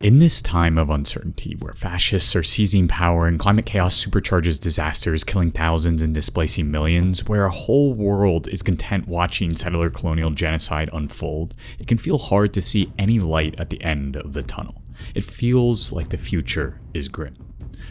In this time of uncertainty, where fascists are seizing power and climate chaos supercharges disasters, killing thousands and displacing millions, where a whole world is content watching settler colonial genocide unfold, it can feel hard to see any light at the end of the tunnel. It feels like the future is grim.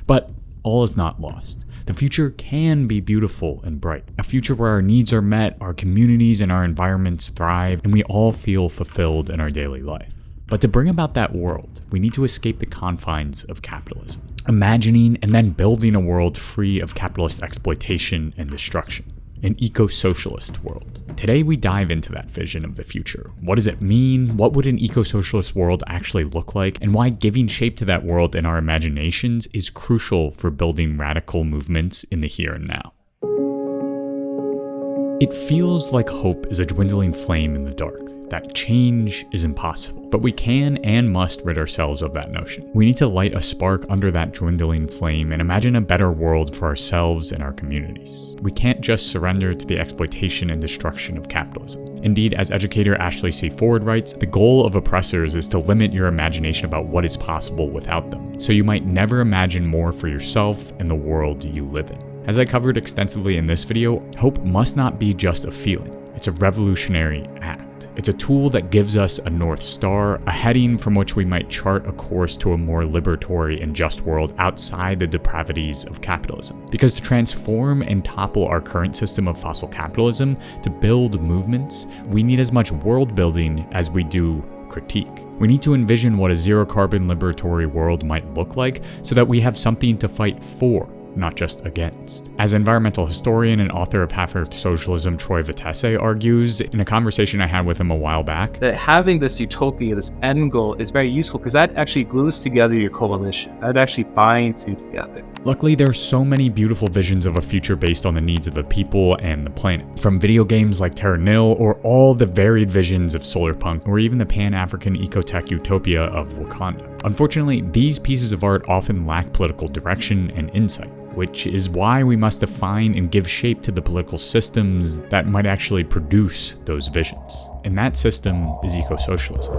But all is not lost. The future can be beautiful and bright. A future where our needs are met, our communities and our environments thrive, and we all feel fulfilled in our daily life. But to bring about that world, we need to escape the confines of capitalism, imagining and then building a world free of capitalist exploitation and destruction, an eco-socialist world. Today we dive into that vision of the future. What does it mean? What would an eco-socialist world actually look like? And why giving shape to that world in our imaginations is crucial for building radical movements in the here and now. It feels like hope is a dwindling flame in the dark, that change is impossible, but we can and must rid ourselves of that notion. We need to light a spark under that dwindling flame and imagine a better world for ourselves and our communities. We can't just surrender to the exploitation and destruction of capitalism. Indeed, as educator Ashley C. Ford writes, the goal of oppressors is to limit your imagination about what is possible without them, so you might never imagine more for yourself and the world you live in. As I covered extensively in this video, hope must not be just a feeling. It's a revolutionary act. It's a tool that gives us a North Star, a heading from which we might chart a course to a more liberatory and just world outside the depravities of capitalism. Because to transform and topple our current system of fossil capitalism, to build movements, we need as much world building as we do critique. We need to envision what a zero-carbon liberatory world might look like so that we have something to fight for, not just against. As environmental historian and author of Half-Earth Socialism, Troy Vitesse argues in a conversation I had with him a while back, that having this utopia, this end goal, is very useful because that actually glues together your coalition. That actually binds you together. Luckily, there are so many beautiful visions of a future based on the needs of the people and the planet. From video games like Terra Nil, or all the varied visions of Solarpunk, or even the Pan-African ecotech utopia of Wakanda. Unfortunately, these pieces of art often lack political direction and insight, which is why we must define and give shape to the political systems that might actually produce those visions. And that system is eco-socialism.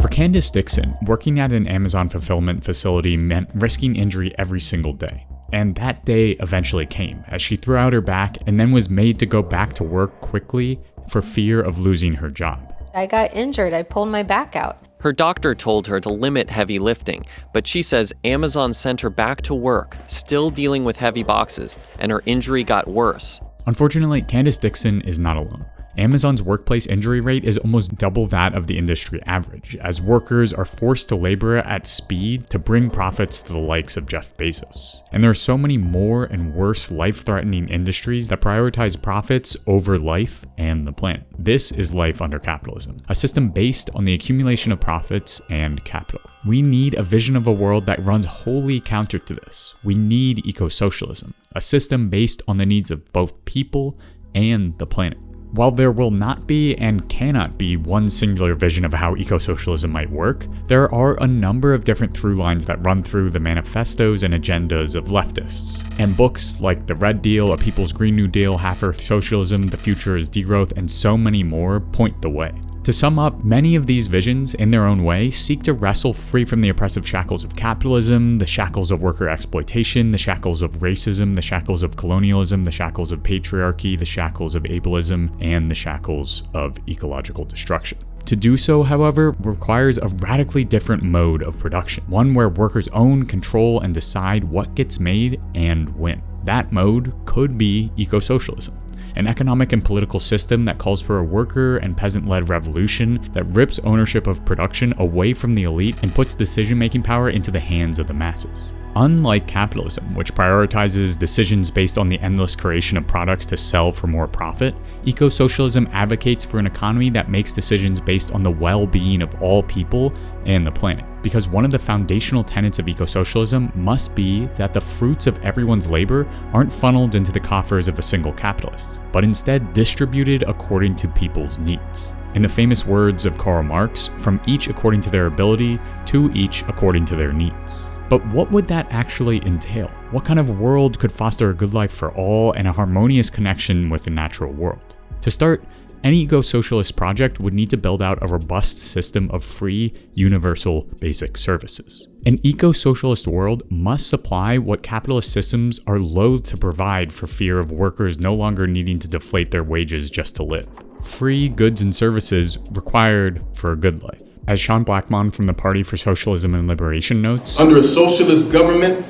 For Candace Dixon, working at an Amazon fulfillment facility meant risking injury every single day. And that day eventually came, as she threw out her back and then was made to go back to work quickly for fear of losing her job. I got injured. I pulled my back out. Her doctor told her to limit heavy lifting, but she says Amazon sent her back to work, still dealing with heavy boxes, and her injury got worse. Unfortunately, Candace Dixon is not alone. Amazon's workplace injury rate is almost double that of the industry average, as workers are forced to labor at speed to bring profits to the likes of Jeff Bezos. And there are so many more and worse life-threatening industries that prioritize profits over life and the planet. This is life under capitalism, a system based on the accumulation of profits and capital. We need a vision of a world that runs wholly counter to this. We need eco-socialism, a system based on the needs of both people and the planet. While there will not be and cannot be one singular vision of how eco-socialism might work, there are a number of different through lines that run through the manifestos and agendas of leftists. And books like The Red Deal, A People's Green New Deal, Half-Earth Socialism, The Future is Degrowth, and so many more point the way. To sum up, many of these visions, in their own way, seek to wrestle free from the oppressive shackles of capitalism, the shackles of worker exploitation, the shackles of racism, the shackles of colonialism, the shackles of patriarchy, the shackles of ableism, and the shackles of ecological destruction. To do so, however, requires a radically different mode of production, one where workers own, control, and decide what gets made and when. That mode could be eco-socialism. An economic and political system that calls for a worker and peasant-led revolution that rips ownership of production away from the elite and puts decision-making power into the hands of the masses. Unlike capitalism, which prioritizes decisions based on the endless creation of products to sell for more profit, eco-socialism advocates for an economy that makes decisions based on the well-being of all people and the planet. Because one of the foundational tenets of eco-socialism must be that the fruits of everyone's labor aren't funneled into the coffers of a single capitalist, but instead distributed according to people's needs. In the famous words of Karl Marx, from each according to their ability, to each according to their needs. But what would that actually entail? What kind of world could foster a good life for all and a harmonious connection with the natural world? To start, Any eco-socialist project would need to build out a robust system of free, universal, basic services. An eco-socialist world must supply what capitalist systems are loath to provide for fear of workers no longer needing to deflate their wages just to live. Free goods and services required for a good life. As Sean Blackmon from the Party for Socialism and Liberation notes, under a socialist government,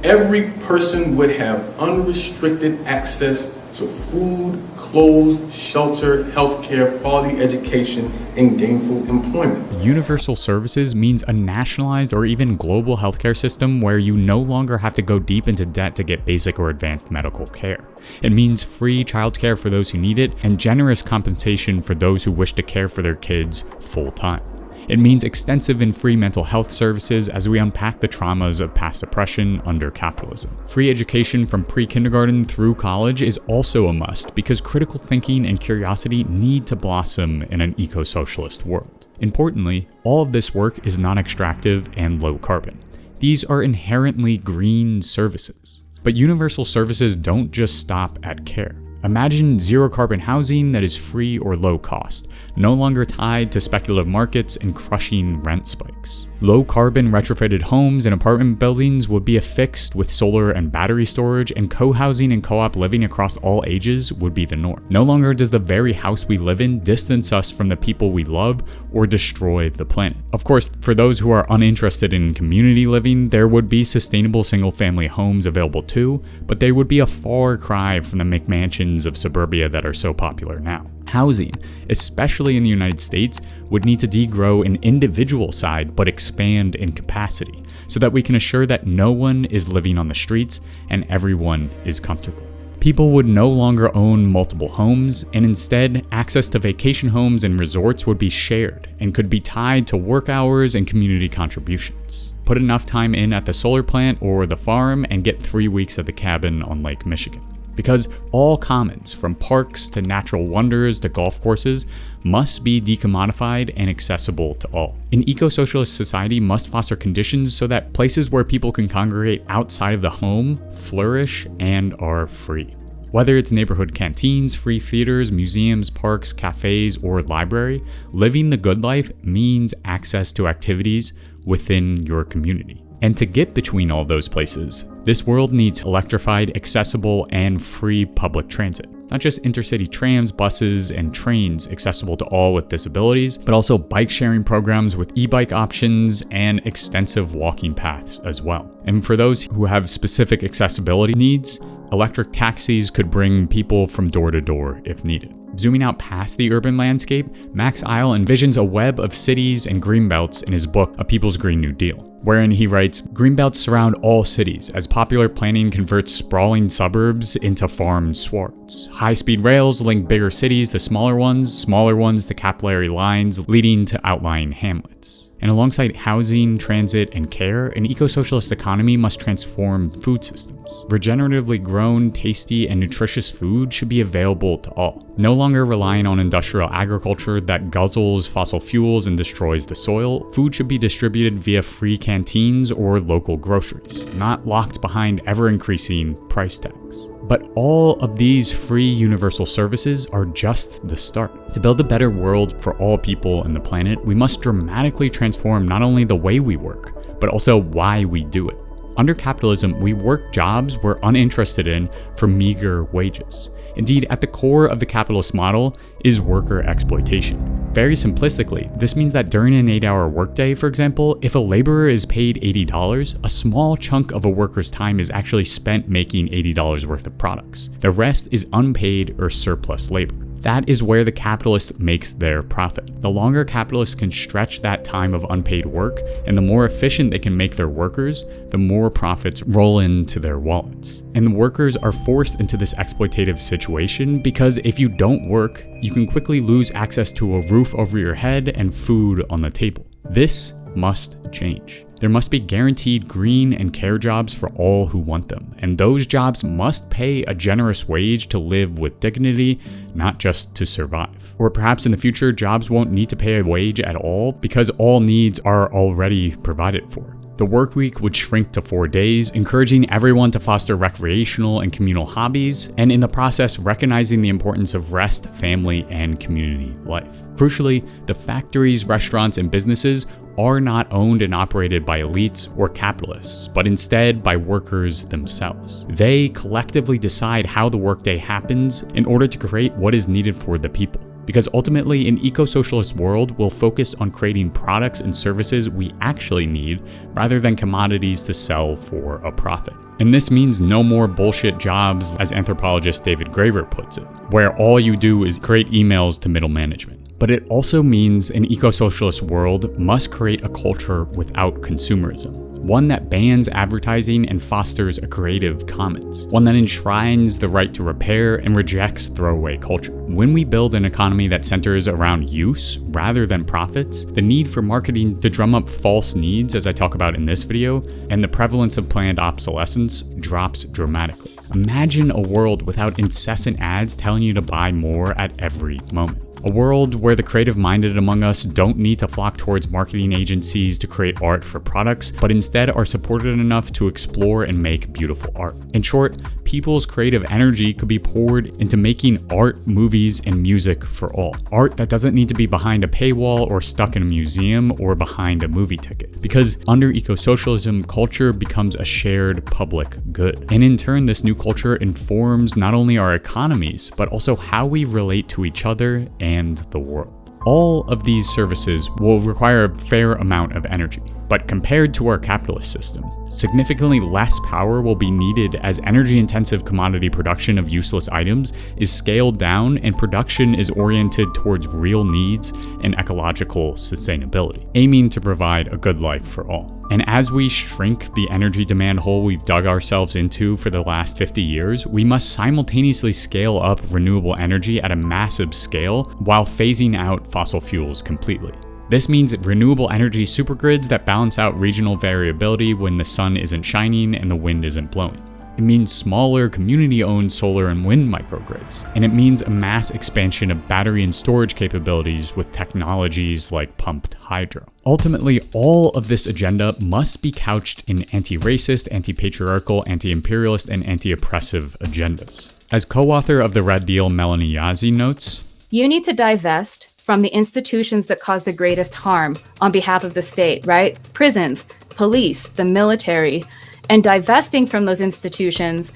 every person would have unrestricted access to food, clothes, shelter, healthcare, quality education, and gainful employment. Universal services means a nationalized or even global healthcare system where you no longer have to go deep into debt to get basic or advanced medical care. It means free childcare for those who need it and generous compensation for those who wish to care for their kids full-time. It means extensive and free mental health services as we unpack the traumas of past oppression under capitalism. Free education from pre-kindergarten through college is also a must because critical thinking and curiosity need to blossom in an eco-socialist world. Importantly, all of this work is non-extractive and low carbon. These are inherently green services. But universal services don't just stop at care. Imagine zero carbon housing that is free or low cost, no longer tied to speculative markets and crushing rent spikes. Low carbon retrofitted homes and apartment buildings would be affixed with solar and battery storage, and co-housing and co-op living across all ages would be the norm. No longer does the very house we live in distance us from the people we love or destroy the planet. Of course, for those who are uninterested in community living, there would be sustainable single-family homes available too, but they would be a far cry from the McMansions of suburbia that are so popular now. Housing, especially in the United States, would need to degrow an individual side but expand in capacity so that we can assure that no one is living on the streets and everyone is comfortable. People would no longer own multiple homes, and instead, access to vacation homes and resorts would be shared and could be tied to work hours and community contributions. Put enough time in at the solar plant or the farm and get 3 weeks at the cabin on Lake Michigan. Because all commons, from parks to natural wonders to golf courses, must be decommodified and accessible to all. An eco-socialist society must foster conditions so that places where people can congregate outside of the home flourish and are free. Whether it's neighborhood canteens, free theaters, museums, parks, cafes, or library, living the good life means access to activities within your community. And to get between all those places, this world needs electrified, accessible, and free public transit. Not just intercity trams, buses, and trains accessible to all with disabilities, but also bike sharing programs with e-bike options and extensive walking paths as well. And for those who have specific accessibility needs, electric taxis could bring people from door to door if needed. Zooming out past the urban landscape, Max Eil envisions a web of cities and greenbelts in his book, A People's Green New Deal, wherein he writes, "Greenbelts surround all cities as popular planning converts sprawling suburbs into farmed swards. High-speed rails link bigger cities to smaller ones to capillary lines leading to outlying hamlets." And alongside housing, transit, and care, an eco-socialist economy must transform food systems. Regeneratively grown, tasty, and nutritious food should be available to all. No longer relying on industrial agriculture that guzzles fossil fuels and destroys the soil, food should be distributed via free canteens or local groceries, not locked behind ever-increasing price tags. But all of these free universal services are just the start. To build a better world for all people and the planet, we must dramatically transform not only the way we work, but also why we do it. Under capitalism, we work jobs we're uninterested in for meager wages. Indeed, at the core of the capitalist model is worker exploitation. Very simplistically, this means that during an 8-hour workday, for example, if a laborer is paid $80, a small chunk of a worker's time is actually spent making $80 worth of products. The rest is unpaid or surplus labor. That is where the capitalist makes their profit. The longer capitalists can stretch that time of unpaid work, and the more efficient they can make their workers, the more profits roll into their wallets. And the workers are forced into this exploitative situation because if you don't work, you can quickly lose access to a roof over your head and food on the table. This must change. There must be guaranteed green and care jobs for all who want them, and those jobs must pay a generous wage to live with dignity, not just to survive. Or perhaps in the future, jobs won't need to pay a wage at all because all needs are already provided for. The The work week would shrink to 4 days, encouraging everyone to foster recreational and communal hobbies, and in the process recognizing the importance of rest, family, and community life. Crucially, the factories, restaurants, and businesses are not owned and operated by elites or capitalists, but instead by workers themselves. They collectively decide how the workday happens in order to create what is needed for the people. Because ultimately, an eco-socialist world will focus on creating products and services we actually need rather than commodities to sell for a profit. And this means no more bullshit jobs, as anthropologist David Graeber puts it, where all you do is create emails to middle management. But it also means an eco-socialist world must create a culture without consumerism. One that bans advertising and fosters a creative commons. One that enshrines the right to repair and rejects throwaway culture. When we build an economy that centers around use rather than profits, the need for marketing to drum up false needs, as I talk about in this video, and the prevalence of planned obsolescence drops dramatically. Imagine a world without incessant ads telling you to buy more at every moment. A world where the creative-minded among us don't need to flock towards marketing agencies to create art for products, but instead are supported enough to explore and make beautiful art. In short, people's creative energy could be poured into making art, movies, and music for all. Art that doesn't need to be behind a paywall or stuck in a museum or behind a movie ticket. Because under eco-socialism, culture becomes a shared public good. And in turn, this new culture informs not only our economies, but also how we relate to each other and the world. All of these services will require a fair amount of energy, but compared to our capitalist system, significantly less power will be needed as energy-intensive commodity production of useless items is scaled down and production is oriented towards real needs and ecological sustainability, aiming to provide a good life for all. And as we shrink the energy demand hole we've dug ourselves into for the last 50 years, we must simultaneously scale up renewable energy at a massive scale while phasing out fossil fuels completely. This means renewable energy supergrids that balance out regional variability when the sun isn't shining and the wind isn't blowing. It means smaller community-owned solar and wind microgrids, and it means a mass expansion of battery and storage capabilities with technologies like pumped hydro. Ultimately, all of this agenda must be couched in anti-racist, anti-patriarchal, anti-imperialist, and anti-oppressive agendas. As co-author of The Red Deal, Melanie Yazzie notes, "You need to divest from the institutions that cause the greatest harm on behalf of the state, right? Prisons, police, the military. And divesting from those institutions,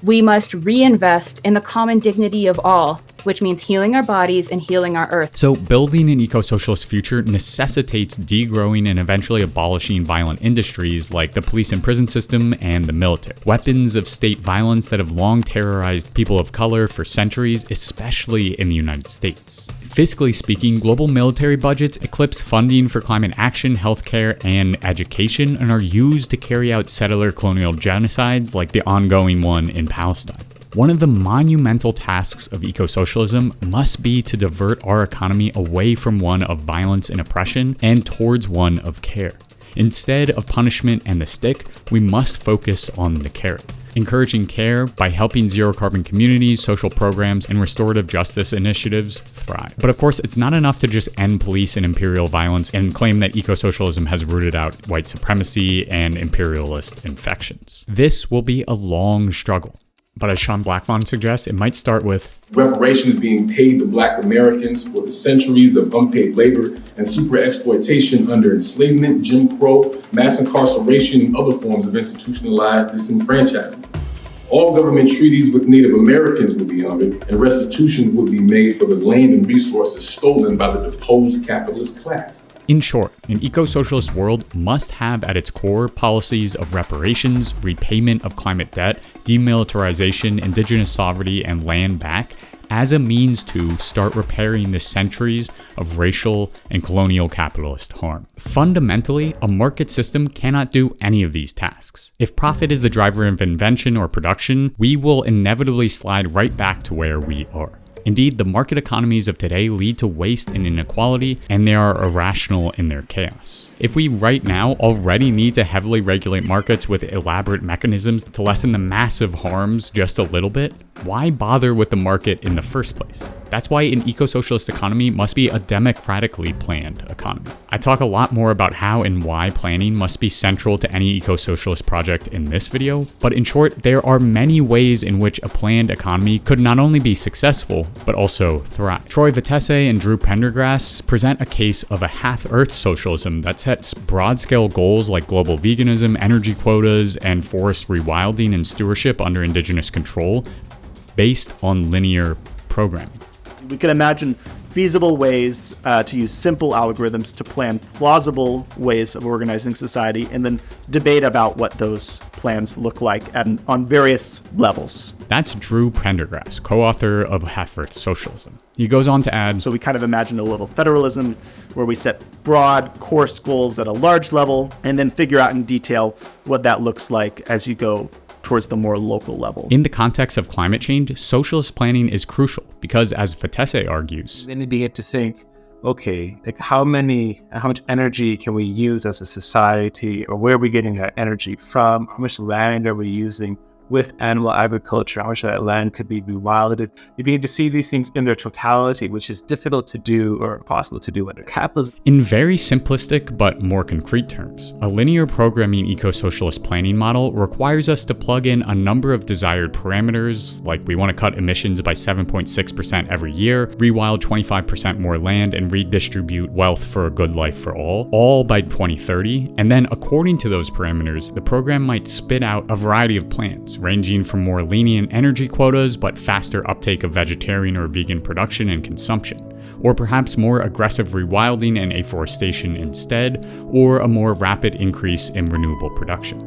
we must reinvest in the common dignity of all, which means healing our bodies and healing our earth." So building an eco-socialist future necessitates degrowing and eventually abolishing violent industries like the police and prison system and the military. Weapons of state violence that have long terrorized people of color for centuries, especially in the United States. Fiscally speaking, global military budgets eclipse funding for climate action, healthcare, and education, and are used to carry out settler colonial genocides like the ongoing one in Palestine. One of the monumental tasks of eco-socialism must be to divert our economy away from one of violence and oppression and towards one of care. Instead of punishment and the stick, we must focus on the carrot. Encouraging care by helping zero-carbon communities, social programs, and restorative justice initiatives thrive. But of course, it's not enough to just end police and imperial violence and claim that eco-socialism has rooted out white supremacy and imperialist infections. This will be a long struggle. But as Sean Blackmon suggests, it might start with reparations being paid to Black Americans for the centuries of unpaid labor and super exploitation under enslavement, Jim Crow, mass incarceration, and other forms of institutionalized disenfranchisement. All government treaties with Native Americans would be honored, and restitution would be made for the land and resources stolen by the deposed capitalist class. In short, an eco-socialist world must have at its core policies of reparations, repayment of climate debt, demilitarization, indigenous sovereignty, and land back as a means to start repairing the centuries of racial and colonial capitalist harm. Fundamentally, a market system cannot do any of these tasks. If profit is the driver of invention or production, we will inevitably slide right back to where we are. Indeed, the market economies of today lead to waste and inequality, and they are irrational in their chaos. If we right now already need to heavily regulate markets with elaborate mechanisms to lessen the massive harms just a little bit, Why bother with the market in the first place? That's why an eco-socialist economy must be a democratically planned economy. I talk a lot more about how and why planning must be central to any eco-socialist project in this video, but in short, there are many ways in which a planned economy could not only be successful, but also thrive. Troy Vitesse and Drew Pendergrass present a case of a half-earth socialism that sets broad-scale goals like global veganism, energy quotas, and forest rewilding and stewardship under indigenous control based on linear programming. We can imagine feasible ways to use simple algorithms to plan plausible ways of organizing society, and then debate about what those plans look like on various levels. That's Drew Pendergrass, co-author of Half-Earth Socialism. He goes on to add, so we kind of imagine a little federalism where we set broad, coarse goals at a large level, and then figure out in detail what that looks like as you go towards the more local level. In the context of climate change, socialist planning is crucial because, as Vitesse argues, then you begin to think, okay, like how much energy can we use as a society, or where are we getting our energy from? How much land are we using with animal agriculture? How much of that land could be rewilded? You begin to see these things in their totality, which is difficult to do or impossible to do under capitalism. In very simplistic but more concrete terms, a linear programming eco-socialist planning model requires us to plug in a number of desired parameters, like we want to cut emissions by 7.6% every year, rewild 25% more land, and redistribute wealth for a good life for all by 2030. And then according to those parameters, the program might spit out a variety of plans, ranging from more lenient energy quotas but faster uptake of vegetarian or vegan production and consumption, or perhaps more aggressive rewilding and afforestation instead, or a more rapid increase in renewable production.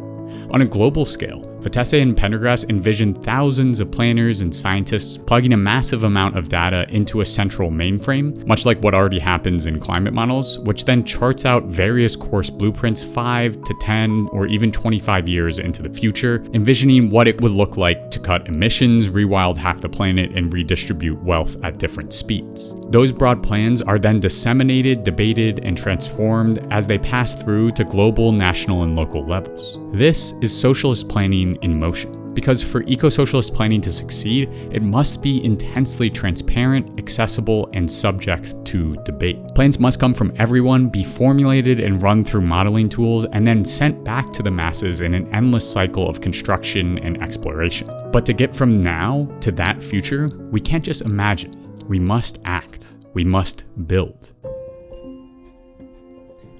On a global scale, Vitesse and Pendergrass envision thousands of planners and scientists plugging a massive amount of data into a central mainframe, much like what already happens in climate models, which then charts out various course blueprints 5 to 10 or even 25 years into the future, envisioning what it would look like to cut emissions, rewild half the planet, and redistribute wealth at different speeds. Those broad plans are then disseminated, debated, and transformed as they pass through to global, national, and local levels. This is socialist planning in motion. Because for eco-socialist planning to succeed, it must be intensely transparent, accessible, and subject to debate. Plans must come from everyone, be formulated and run through modeling tools, and then sent back to the masses in an endless cycle of construction and exploration. But to get from now to that future, we can't just imagine. We must act. We must build.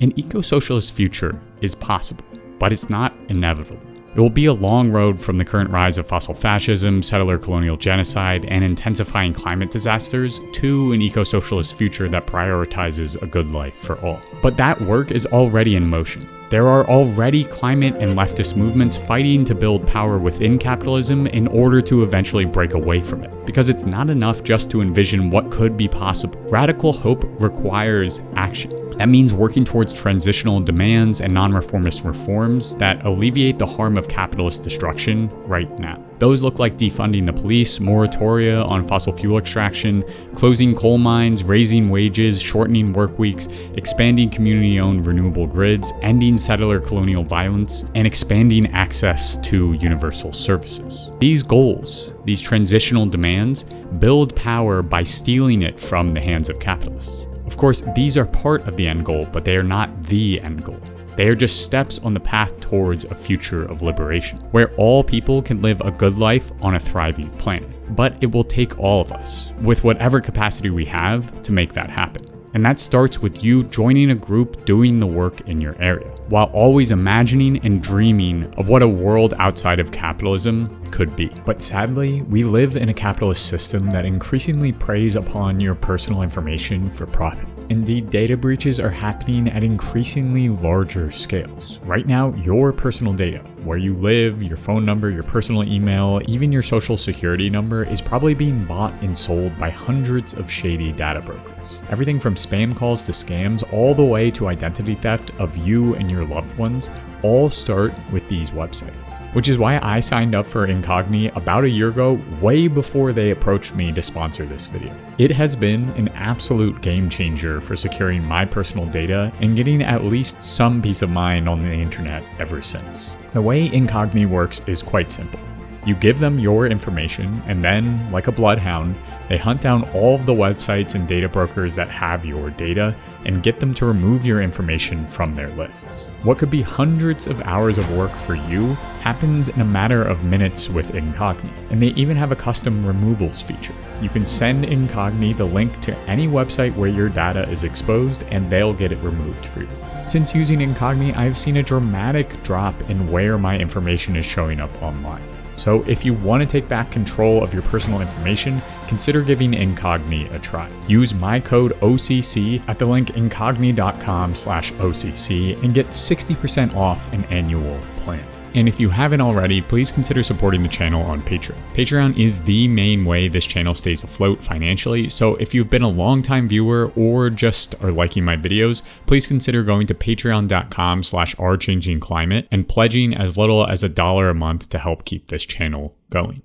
An eco-socialist future is possible, but it's not inevitable. It will be a long road from the current rise of fossil fascism, settler colonial genocide, and intensifying climate disasters to an eco-socialist future that prioritizes a good life for all. But that work is already in motion. There are already climate and leftist movements fighting to build power within capitalism in order to eventually break away from it. Because it's not enough just to envision what could be possible. Radical hope requires action. That means working towards transitional demands and non-reformist reforms that alleviate the harm of capitalist destruction right now. Those look like defunding the police, moratoria on fossil fuel extraction, closing coal mines, raising wages, shortening work weeks, expanding community-owned renewable grids, ending settler colonial violence, and expanding access to universal services. These goals, these transitional demands, build power by stealing it from the hands of capitalists. Of course, these are part of the end goal, but they are not the end goal. They are just steps on the path towards a future of liberation, where all people can live a good life on a thriving planet. But it will take all of us, with whatever capacity we have, to make that happen. And that starts with you joining a group doing the work in your area, while always imagining and dreaming of what a world outside of capitalism could be. But sadly, we live in a capitalist system that increasingly preys upon your personal information for profit. Indeed, data breaches are happening at increasingly larger scales. Right now, your personal data, where you live, your phone number, your personal email, even your social security number, is probably being bought and sold by hundreds of shady data brokers. Everything from spam calls to scams, all the way to identity theft of you and your loved ones, all start with these websites. Which is why I signed up for Incogni about a year ago, way before they approached me to sponsor this video. It has been an absolute game changer for securing my personal data and getting at least some peace of mind on the internet ever since. The way Incogni works is quite simple. You give them your information, and then, like a bloodhound, they hunt down all of the websites and data brokers that have your data and get them to remove your information from their lists. What could be hundreds of hours of work for you happens in a matter of minutes with Incogni. And they even have a custom removals feature. You can send Incogni the link to any website where your data is exposed, and they'll get it removed for you. Since using Incogni, I've seen a dramatic drop in where my information is showing up online. So if you want to take back control of your personal information, consider giving Incogni a try. Use my code OCC at the link incogni.com/OCC and get 60% off an annual plan. And if you haven't already, please consider supporting the channel on Patreon. Patreon is the main way this channel stays afloat financially, so if you've been a longtime viewer or just are liking my videos, please consider going to patreon.com/ourchangingclimate and pledging as little as $1 a month to help keep this channel going.